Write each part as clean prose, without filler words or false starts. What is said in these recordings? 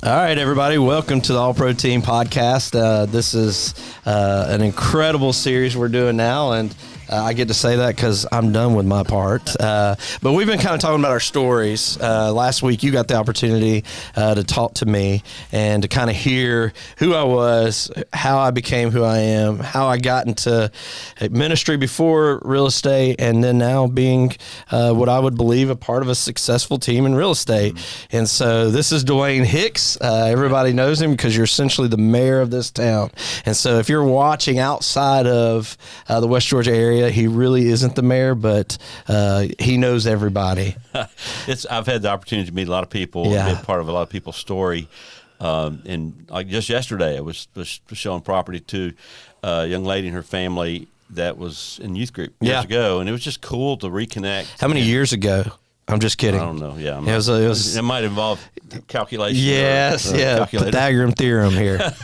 All right, everybody. Welcome to the All Pro Team podcast. This is an incredible series we're doing now, and I get to say that because I'm done with my part. But we've been kind of talking about our stories. Last week, you got the opportunity to talk to me and to kind of hear who I was, how I became who I am, how I got into ministry before real estate, and then now being what I would believe a part of a successful team in real estate. And so this is Dwayne Hicks. Everybody knows him because you're essentially the mayor of this town. And so if you're watching outside of the West Georgia area, he really isn't the mayor, but he knows everybody. I've had the opportunity to meet a lot of people, be a part of a lot of people's story. And like just yesterday, I was showing property to a young lady and her family that was in youth group years ago, and it was just cool to reconnect. How many years ago? I'm just kidding. I don't know. Yeah, it might involve calculation. Yes, Pythagorean theorem here.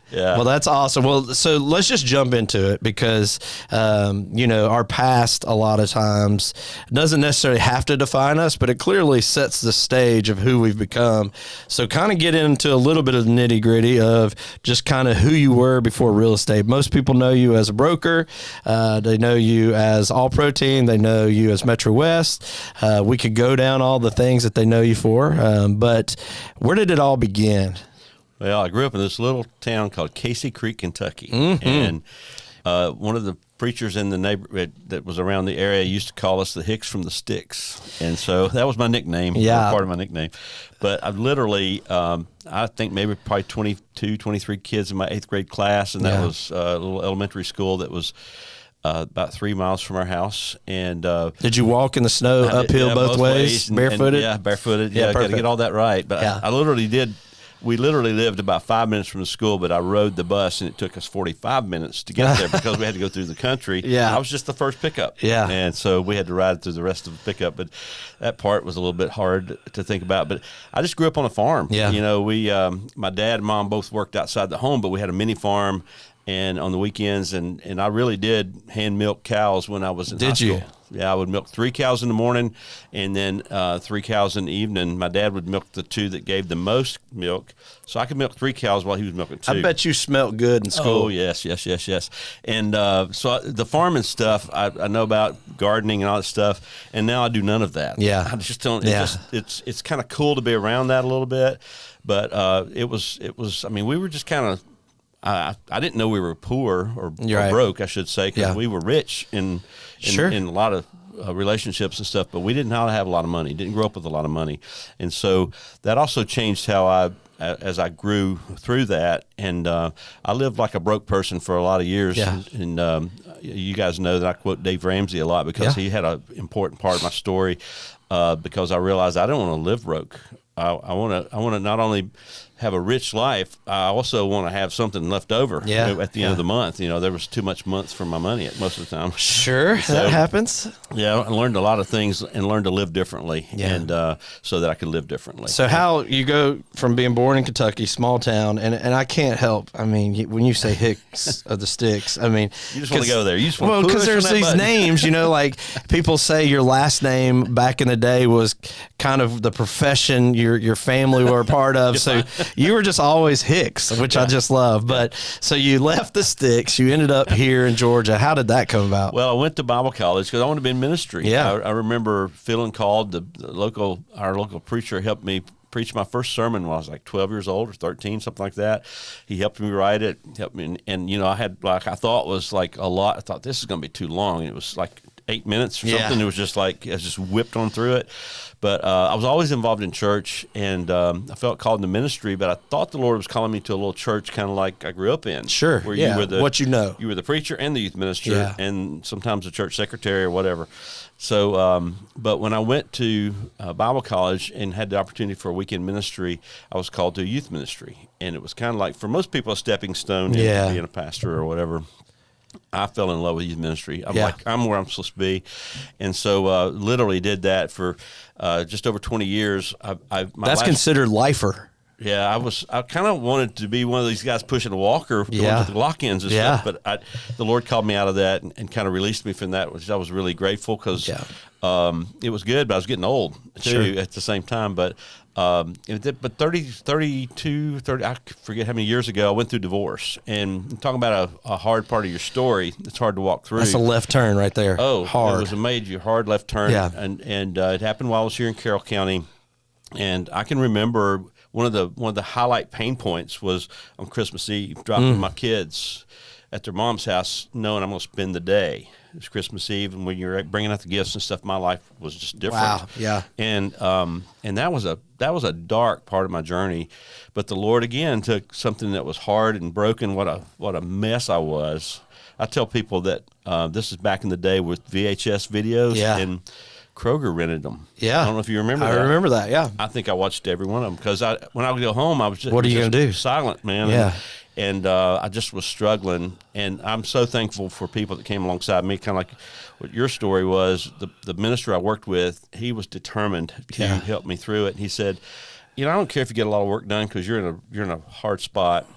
Yeah. Well, that's awesome. Well, so let's just jump into it because, our past a lot of times doesn't necessarily have to define us, but it clearly sets the stage of who we've become. So kind of get into a little bit of the nitty gritty of just kind of who you were before real estate. Most people know you as a broker. They know you as All Pro Team. They know you as Metro West. We could go down all the things that they know you for. But where did it all begin? Well, I grew up in this little town called Casey Creek, Kentucky, and one of the preachers in the neighborhood that was around the area used to call us the Hicks from the Sticks, and so that was my nickname, part of my nickname. But I literally, I think probably 22, 23 kids in my 8th grade class, and that was a little elementary school that was about 3 miles from our house. And did you walk in the snow uphill both ways, barefooted? Barefooted. Yeah, got to get all that right. But I literally did. We literally lived about 5 minutes from the school, but I rode the bus, and it took us 45 minutes to get there because we had to go through the country. Yeah. I was just the first pickup. Yeah. And so we had to ride through the rest of the pickup, but that part was a little bit hard to think about. But I just grew up on a farm. Yeah. We, my dad and mom both worked outside the home, but we had a mini farm and on the weekends, and I really did hand milk cows when I was in high school. Did you? Yeah, I would milk 3 cows in the morning and then 3 cows in the evening. My dad would milk the 2 that gave the most milk, so I could milk 3 cows while he was milking 2. I bet you smelt good in school. Oh, yes. And so the farming stuff, I know about gardening and all that stuff, and now I do none of that. Yeah. I just don't. It's kind of cool to be around that a little bit, but it was. I mean, we were just kind of. I didn't know we were poor or broke, I should say, because we were rich in a lot of relationships and stuff, but we didn't know how to have a lot of money, didn't grow up with a lot of money. And so that also changed how as I grew through that. And I lived like a broke person for a lot of years. Yeah. And you guys know that I quote Dave Ramsey a lot because he had an important part of my story because I realized I don't want to live broke. I want to not only have a rich life, I also want to have something left over at the end of the month. There was too much months for my money most of the time. Sure, so, that happens. Yeah, I learned a lot of things and learned to live differently, and so that I could live differently. So how you go from being born in Kentucky, small town, and I can't help. I mean, when you say Hicks of the Sticks, I mean, you just want to go there. You just want to because there's these button. names, like people say your last name back in the day was kind of the profession your family were a part of. So you were just always Hicks, which I just love. But so you left the Sticks, you ended up here in Georgia. How did that come about? Well, I went to Bible college because I wanted to be in ministry. Yeah. I remember feeling called. Our local preacher helped me preach my first sermon when I was like 12 years old or 13, something like that. He helped me write it, and I had I thought was like a lot. I thought this is going to be too long. And it was like 8 minutes or something. It was just like I just whipped on through it. But I was always involved in church, and I felt called into ministry, but I thought the Lord was calling me to a little church kind of like I grew up in. Sure, where you were the, you were the preacher and the youth minister, and sometimes the church secretary or whatever. So, but when I went to Bible college and had the opportunity for a weekend ministry, I was called to a youth ministry, and it was kind of like, for most people, a stepping stone into being a pastor or whatever. I fell in love with youth ministry. I'm where I'm supposed to be. And so literally did that for just over 20 years. That's considered lifer. Yeah, I kind of wanted to be one of these guys pushing a walker going to the lock-ins and stuff, but the Lord called me out of that and kind of released me from that, which I was really grateful because it was good, but I was getting old too at the same time. But 32, I forget how many years ago, I went through divorce. And talking about a hard part of your story, it's hard to walk through. That's a left turn right there. Oh, hard. It was a major hard left turn. Yeah. And it happened while I was here in Carroll County. And I can remember one of the highlight pain points was on Christmas Eve, dropping my kids at their mom's house, knowing I'm going to spend the day. It was Christmas Eve, and when you're bringing out the gifts and stuff, my life was just different. Wow, yeah. And that was a dark part of my journey, but the Lord again took something that was hard and broken. What a mess I was. I tell people that this is back in the day with VHS videos, and Kroger rented them. Yeah. I don't know if you remember that. I remember that, yeah. I think I watched every one of them because when I would go home, I was just, what are you going to do? Silent, man. Yeah. And I just was struggling. And I'm so thankful for people that came alongside me, kind of like what your story was. The minister I worked with, he was determined to help me through it. And he said, I don't care if you get a lot of work done because you're in a hard spot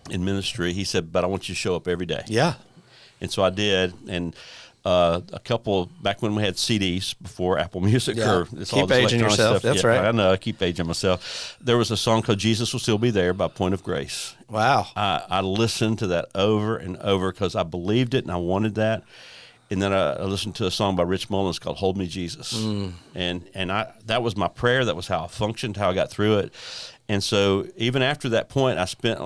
in ministry. He said, but I want you to show up every day. Yeah. And so I did. And a couple back when we had CDs before Apple Music or it's keep all this aging yourself. Stuff. That's right. I know. I keep aging myself. There was a song called "Jesus Will Still Be There" by Point of Grace. Wow. I listened to that over and over because I believed it and I wanted that. And then I listened to a song by Rich Mullins called "Hold Me, Jesus," and that was my prayer. That was how I functioned, how I got through it. And so even after that point, I spent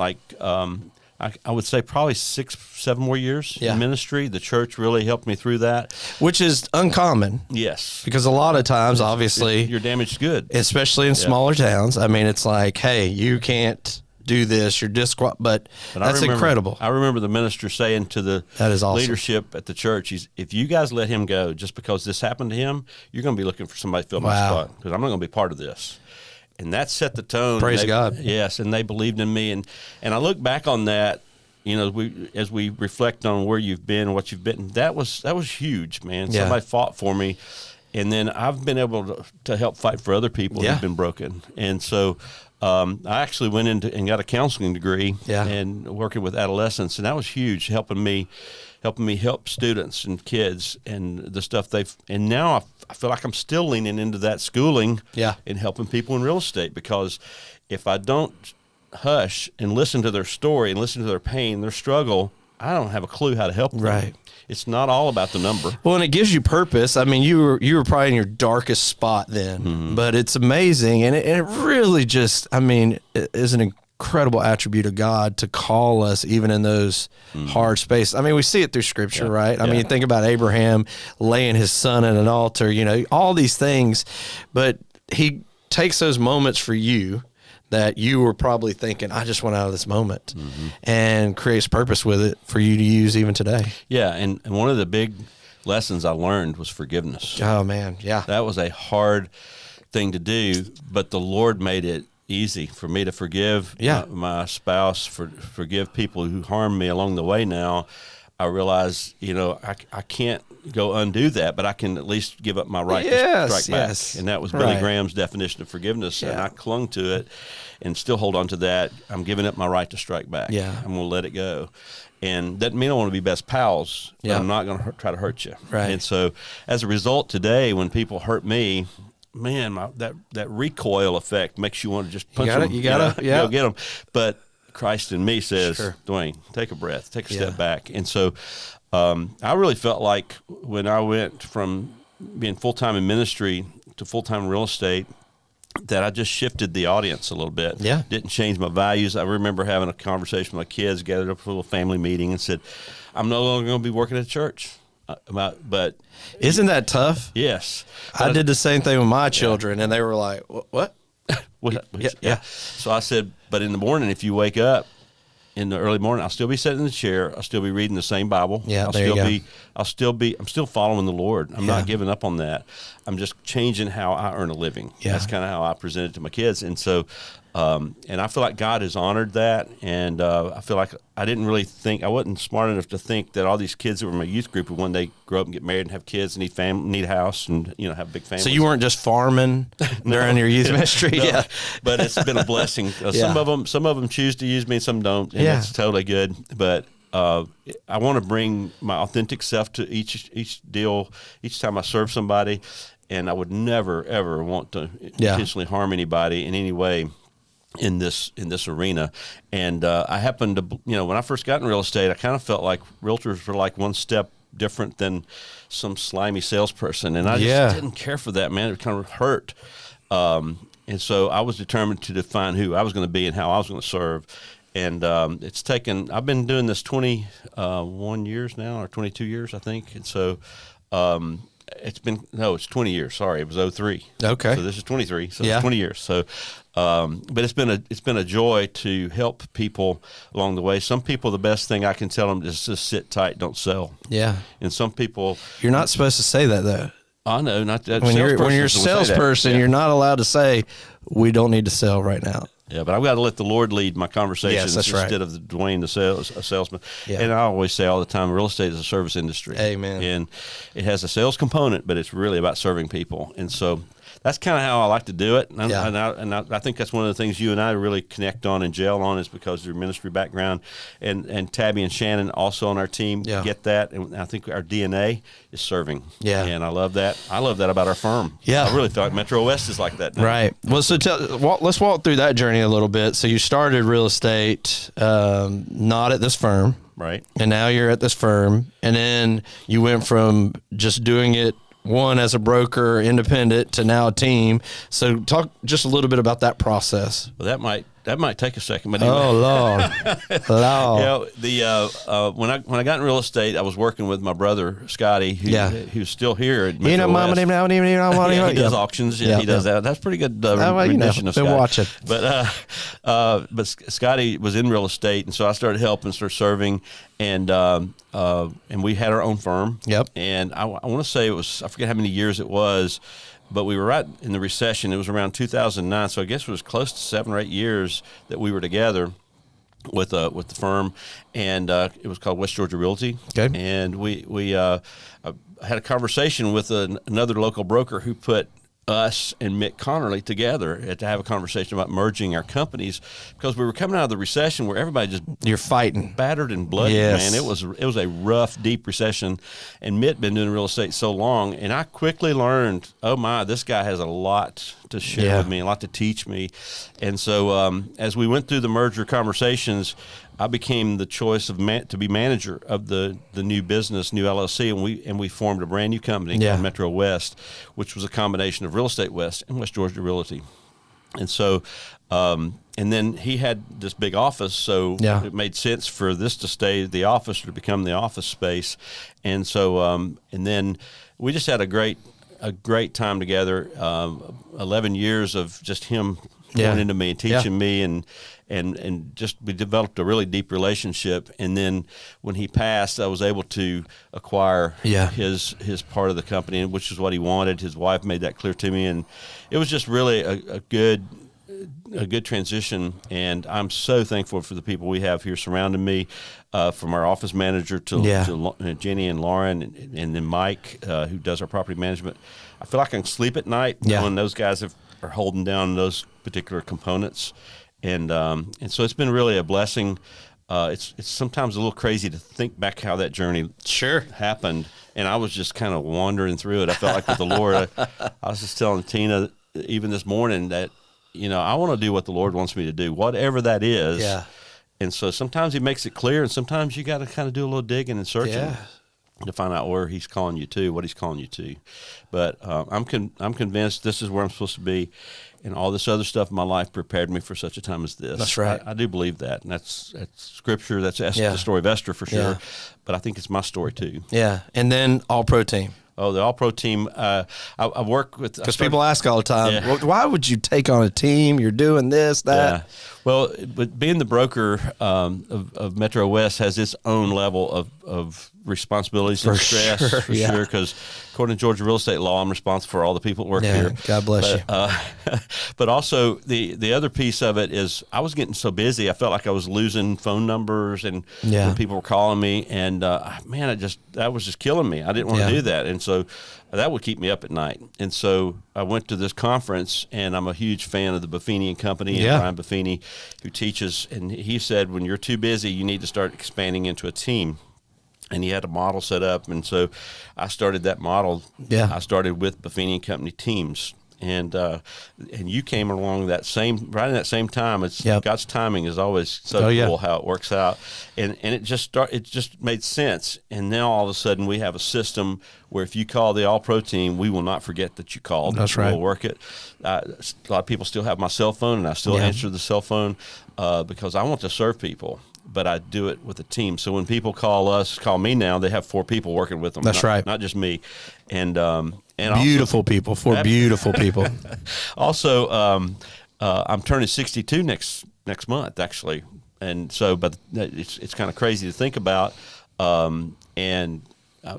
I would say probably 6-7 more years in ministry. The church really helped me through that. Which is uncommon. Yes. Because a lot of times, obviously, you're damaged good. Especially in smaller towns. I mean, it's like, hey, you can't do this. You're but that's incredible. I remember the minister saying to the leadership at the church, if you guys let him go just because this happened to him, you're going to be looking for somebody to fill my spot because I'm not going to be part of this. And that set the tone. Praise God. Yes, and they believed in me. And I look back on that, as we reflect on where you've been, what you've been, that was huge, man. Yeah. Somebody fought for me. And then I've been able to help fight for other people who've been broken. And so I actually went into and got a counseling degree and working with adolescents. And that was huge, helping me help students and kids and the stuff and now I feel like I'm still leaning into that schooling and helping people in real estate, because if I don't hush and listen to their story and listen to their pain, their struggle, I don't have a clue how to help them. Right. It's not all about the number. Well, and it gives you purpose. I mean, you were probably in your darkest spot then, but it's amazing. And it really just, it is an incredible attribute of God to call us even in those hard spaces. I mean, we see it through Scripture, right? I mean, think about Abraham laying his son at an altar, all these things, but he takes those moments for you that you were probably thinking, I just want out of this moment, and creates purpose with it for you to use even today. Yeah, and one of the big lessons I learned was forgiveness. Oh, man, yeah. That was a hard thing to do, but the Lord made it easy for me to forgive my spouse, forgive people who harmed me along the way. Now I realize, I can't go undo that, but I can at least give up my right to strike back. And that was Billy Graham's definition of forgiveness, and I clung to it and still hold on to that. I'm giving up my right to strike back. Yeah. I'm going to let it go. And that doesn't mean I want to be best pals, but I'm not going to try to hurt you. Right. And so as a result today, when people hurt me, man, that recoil effect makes you want to just punch them. You gotta go get them. But Christ in me says, Dwayne, take a breath, take a step back. And so I really felt like when I went from being full-time in ministry to full-time in real estate, that I just shifted the audience a little bit. Yeah. Didn't change my values. I remember having a conversation with my kids, gathered up for a little family meeting, and said, I'm no longer going to be working at church. But isn't that tough? Yes. I did the same thing with my children, and they were like, what? Yeah. So I said, but in the morning, if you wake up in the early morning, I'll still be sitting in the chair. I'll still be reading the same Bible. Yeah, I'm still following the Lord. I'm not giving up on that. I'm just changing how I earn a living. Yeah. That's kind of how I present it to my kids. And so, and I feel like God has honored that. And I feel like I didn't really think, I wasn't smart enough to think that all these kids that were in my youth group would one day grow up and get married and have kids and need a house and, you know, have big families. So you weren't just farming during your youth ministry? No, yeah. But it's been a blessing. Some of them choose to use me and some don't. And it's totally good. But I want to bring my authentic self to each deal, each time I serve somebody. And I would never, ever want to intentionally harm anybody in any way in this arena. And I happened to, you know, when I first got in real estate, I kind of felt like realtors were like one step different than some slimy salesperson. And I just didn't care for that, man. It kind of hurt. And so I was determined to define who I was going to be and how I was going to serve. And I've been doing this 21 years now, or 22 years, I think. And so it's 20 years. Sorry, it was 03. Okay. So this is 23. So it's 20 years. So, but it's been a joy to help people along the way. Some people, the best thing I can tell them is just sit tight, don't sell. Yeah. And some people, you're not supposed to say that though. I know, not that. When you're a salesperson, you're not allowed to say we don't need to sell right now. Yeah, but I've got to let the Lord lead my conversations instead of Dwayne, a salesman. Yeah. And I always say all the time, real estate is a service industry. Amen. And it has a sales component, but it's really about serving people. And so that's kind of how I like to do it. And I think that's one of the things you and I really connect on and gel on is because of your ministry background. And Tabby and Shannon also on our team get that. And I think our DNA is serving. Yeah. And I love that. I love that about our firm. Yeah. I really feel like Metro West is like that now. Right. Well, so let's walk through that journey a little bit. So you started real estate not at this firm. Right. And now you're at this firm. And then you went from just doing it one as a broker, independent, to now a team. So talk just a little bit about that process. Well, that might take a second. But anyway. Oh Lord, You know, when I got in real estate, I was working with my brother Scotty, who's still here at Metro West. He does auctions. Yeah, he does that. That's pretty good rendition of Scotty. Been watching. But Scotty was in real estate, and so I started helping, started serving, and we had our own firm. Yep. And I want to say it was, I forget how many years it was, but we were right in the recession. It was around 2009, so I guess it was close to 7 or 8 years that we were together with the firm, and it was called West Georgia Realty. Okay. And we had a conversation with another local broker who put us and Mick Connerly together to have a conversation about merging our companies because we were coming out of the recession where everybody just battered and bloody. Man, it was a rough, deep recession, and Mitt had been doing real estate so long, and I quickly learned, oh my, this guy has a lot to share with me, a lot to teach me. And so as we went through the merger conversations, I became the choice to be manager of the new business, new LLC, and we formed a brand new company called Metro West, which was a combination of Real Estate West and West Georgia Realty. And so, and then he had this big office, so it made sense for this to stay the office or to become the office space. And so, and then we just had a great time together. 11 years of just him pouring into me and teaching me, and just we developed a really deep relationship. And then when he passed, I was able to acquire his part of the company, which is what he wanted. His wife made that clear to me, and it was just really a good transition. And I'm so thankful for the people we have here surrounding me, from our office manager to Jenny and Lauren, and then Mike, who does our property management. I feel like I can sleep at night when those guys are holding down those particular components. And so it's been really a blessing. It's sometimes a little crazy to think back how that journey happened. And I was just kind of wandering through it. I felt like with the Lord, I was just telling Tina even this morning that, you know, I want to do what the Lord wants me to do, whatever that is. Yeah. And so sometimes he makes it clear, and sometimes you got to kind of do a little digging and searching to find out where he's calling you to, what he's calling you to. But I'm convinced this is where I'm supposed to be. And all this other stuff in my life prepared me for such a time as this. That's right. I do believe that. And that's scripture. That's the story of Esther for sure. Yeah. But I think it's my story too. Yeah. And then All-Pro team. Oh, the All-Pro team. I work with... Because people ask all the time, well, why would you take on a team? You're doing this, that. Yeah. Well, but being the broker of Metro West has its own level of responsibilities and stress, for sure, because according to Georgia real estate law, I'm responsible for all the people that work here. God bless you. But also the other piece of it is I was getting so busy, I felt like I was losing phone numbers and when people were calling me, and man, that was just killing me. I didn't want to do that, and so that would keep me up at night. And so I went to this conference, and I'm a huge fan of the Buffini and Company and Brian Buffini, who teaches, and he said, when you're too busy, you need to start expanding into a team. And he had a model set up, and so I started that model. I started with Buffini and Company teams, and you came along right in that same time. It's God's timing is always so cool how it works out, and it just made sense. And now all of a sudden we have a system where if you call the All Pro team, we will not forget that you called. That's right. We'll work it. A lot of people still have my cell phone, and I still answer the cell phone because I want to serve people. But I do it with a team. So when people call me now, they have 4 people working with them. That's right. Not just me. And beautiful people, 4 beautiful people. Also, I'm turning 62 next month, actually. And so, but it's kind of crazy to think about. And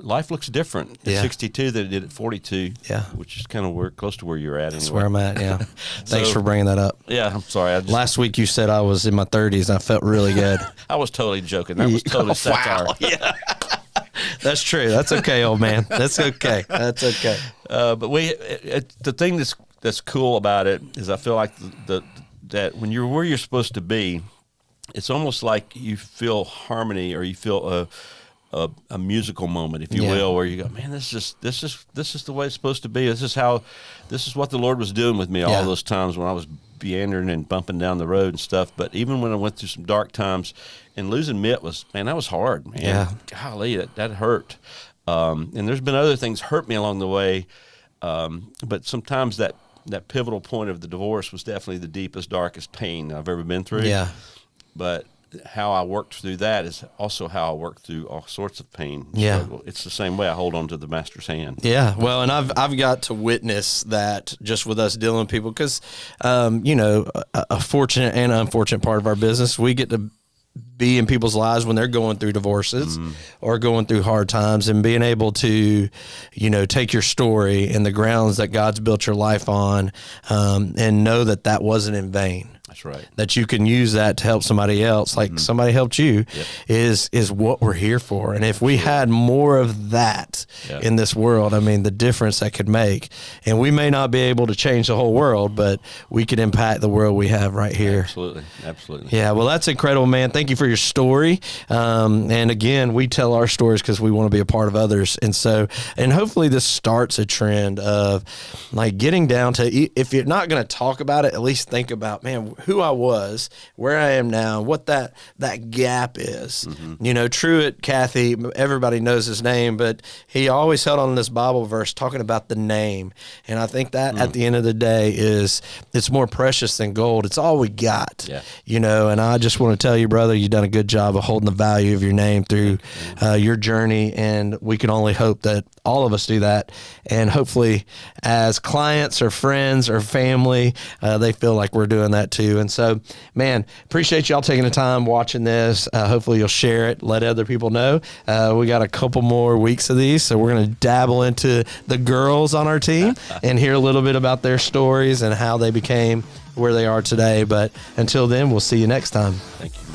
life looks different at 62 than it did at 42. Which is kind of close to where you're at. That's where I'm at. Yeah. Thanks for bringing that up. Yeah, I'm sorry. Last week you said I was in my 30s and I felt really good. I was totally joking. That was totally satire. Wow. Yeah. That's true. That's okay, old man. That's okay. That's okay. But the thing that's cool about it is I feel like that when you're where you're supposed to be, it's almost like you feel harmony, or you feel a musical moment, if you will, where you go, man, this is the way it's supposed to be. This is what the Lord was doing with me all those times when I was meandering and bumping down the road and stuff. But even when I went through some dark times, and losing Mitt that was hard, man. Yeah. Golly, that hurt. And there's been other things hurt me along the way. But sometimes that pivotal point of the divorce was definitely the deepest, darkest pain I've ever been through. Yeah. But how I worked through that is also how I worked through all sorts of pain. Yeah. So it's the same way I hold on to the Master's hand. Yeah. Well, and I've got to witness that just with us dealing with people, because, a fortunate and unfortunate part of our business, we get to be in people's lives when they're going through divorces or going through hard times, and being able to, take your story and the grounds that God's built your life on, and know that wasn't in vain. That's right. That you can use that to help somebody else, like somebody helped you, is what we're here for. And if we had more of that in this world, I mean, the difference that could make. And we may not be able to change the whole world, but we could impact the world we have right here. Absolutely. Absolutely. Yeah, well, that's incredible, man. Thank you for your story. And again, we tell our stories because we want to be a part of others. And hopefully this starts a trend of like getting down to, if you're not going to talk about it, at least think about, man, who I was, where I am now, what that gap is. Truett Cathy, everybody knows his name, but he always held on this Bible verse talking about the name. And I think that at the end of the day it's more precious than gold. It's all we got, and I just want to tell you, brother, you've done a good job of holding the value of your name through your journey. And we can only hope that all of us do that. And hopefully as clients or friends or family, they feel like we're doing that too. And so, man, appreciate y'all taking the time watching this. Hopefully you'll share it, let other people know. We got a couple more weeks of these, so we're going to dabble into the girls on our team and hear a little bit about their stories and how they became where they are today. But until then, we'll see you next time. Thank you.